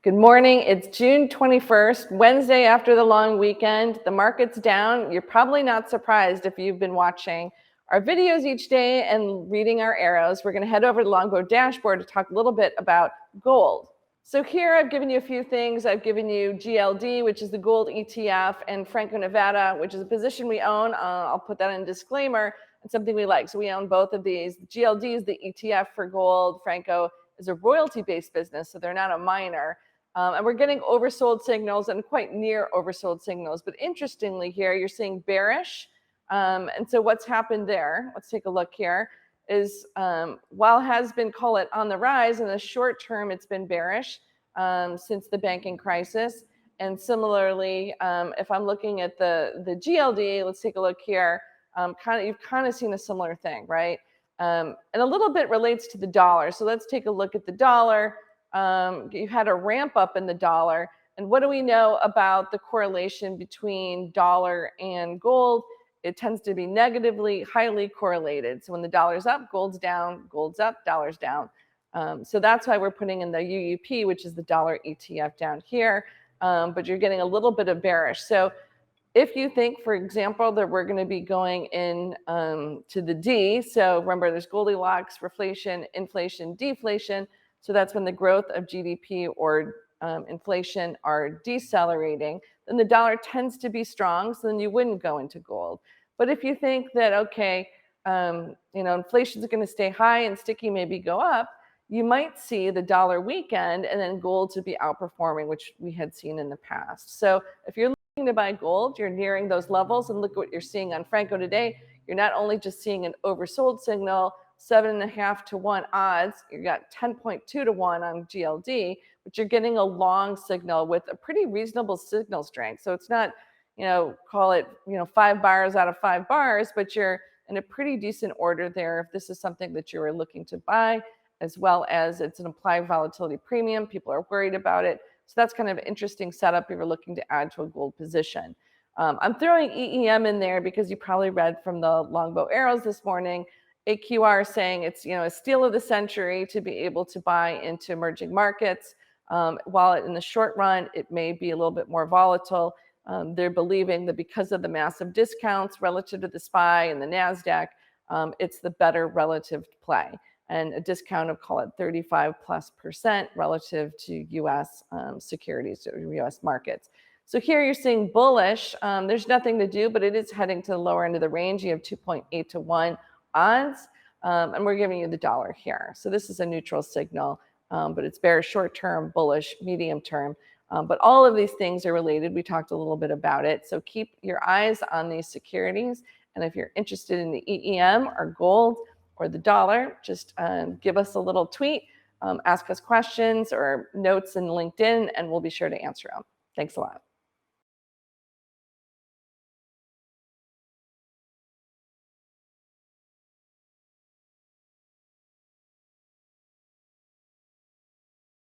Good morning. It's June 21st, Wednesday after the long weekend. The market's down. You're probably not surprised if you've been watching our videos each day and reading our arrows. We're going to head over to the Longbow dashboard to talk a little bit about gold. So here I've given you a few things. I've given you GLD, which is the gold ETF, and Franco-Nevada, which is a position we own. I'll put that in a disclaimer. It's something we like. So we own both of these. GLD is the ETF for gold. Franco is a royalty-based business, so they're not a miner. And we're getting oversold signals and quite near oversold signals. But interestingly here, you're seeing bearish. And so what's happened there, let's take a look here, is while it has been, call it, on the rise, in the short term, it's been bearish since the banking crisis. And similarly, if I'm looking at the GLD, let's take a look here, you've kind of seen a similar thing, right? And a little bit relates to the dollar. So let's take a look at the dollar. You had a ramp up in the dollar. And what do we know about the correlation between dollar and gold? It tends to be negatively, highly correlated. So when the dollar's up, gold's up, dollar's down. So that's why we're putting in the UUP, which is the dollar ETF down here. But you're getting a little bit of bearish. So if you think, for example, that we're going to be going in to the D, so remember there's Goldilocks, reflation, inflation, deflation. So that's when the growth of GDP or inflation are decelerating, then the dollar tends to be strong, so then you wouldn't go into gold. But if you think that, okay, inflation is going to stay high and sticky, maybe go up, you might see the dollar weaken and then gold to be outperforming, which we had seen in the past. So if you're looking to buy gold, you're nearing those levels, and look what you're seeing on Franco today. You're not only just seeing an oversold signal, 7.5 to 1 odds, you got 10.2 to 1 on GLD, but you're getting a long signal with a pretty reasonable signal strength. So it's not, call it, 5 bars out of 5 bars, but you're in a pretty decent order there if this is something that you were looking to buy, as well as it's an implied volatility premium. People are worried about it. So that's kind of an interesting setup if you're looking to add to a gold position. I'm throwing EEM in there because you probably read from the Longbow arrows this morning, AQR saying it's a steal of the century to be able to buy into emerging markets. While in the short run, it may be a little bit more volatile. They're believing that because of the massive discounts relative to the SPY and the NASDAQ, it's the better relative play. And a discount of, call it 35+% relative to US securities or US markets. So here you're seeing bullish. There's nothing to do, but it is heading to the lower end of the range. You have 2.8 to 1 odds, and we're giving you the dollar here. So this is a neutral signal, but it's bearish short term, bullish medium term. But all of these things are related. We talked a little bit about it. So keep your eyes on these securities. And if you're interested in the EEM or gold or the dollar, just give us a little tweet, ask us questions or notes in LinkedIn, and we'll be sure to answer them. Thanks a lot.